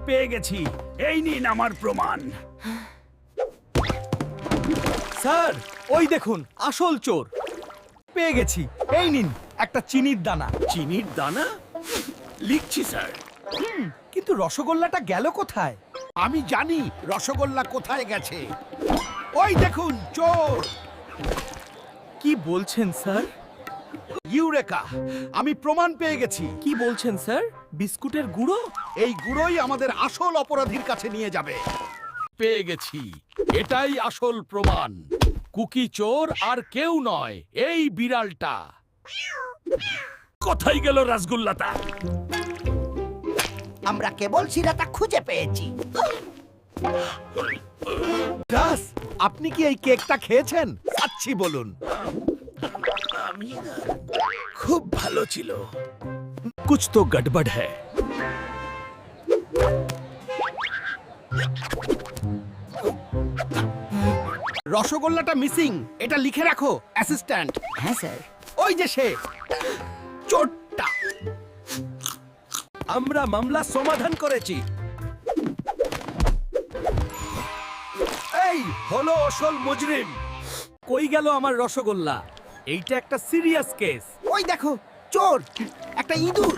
পেয়ে গেছি, এই নিন আমার প্রমাণ। স্যার, ওই দেখুন আসল চোর। পেয়ে গেছি, এই নিন একটা চিনির দানা। চিনির দানা? লিখছি স্যার। কিন্তু রসগোল্লাটা গেল কোথায়? আমি জানি রসগোল্লা কোথায় গেছে। ওই দেখুন চোর। কি বলছেন স্যার? ইউরেকা, আমি প্রমাণ পেয়ে গেছি। কি বলছেন স্যার? বিস্কুটের গুঁড়ো? এই গুঁড়োই আমাদের আসল অপরাধীর কাছে নিয়ে যাবে। পেয়ে গেছি, এটাই আসল প্রমাণ। কুকি চোর আর কেউ নয়, এই বিড়ালটা। কোথায় গেল রসগোল্লাটা? আমরা কেবল শিরাটা খুঁজে পেয়েছি। দাস, আপনি কি এই কেকটা খেয়েছেন? সাচ্ছি বলুন। আমি খুব ভালো ছিল। কুছ তো গড়বড় হ্যায়। রসগোল্লাটা মিসিং, এটা লিখে রাখো অ্যাসিস্ট্যান্ট। হ্যাঁ স্যার। ওই যে সে চোরটা। আমরা মামলা সমাধান করেছি। এই হলো আসল মুজরিম। কই গেল আমার রসগোল্লা? এইটা একটা সিরিয়াস কেস। ওই দেখো চোর, একটা ইঁদুর।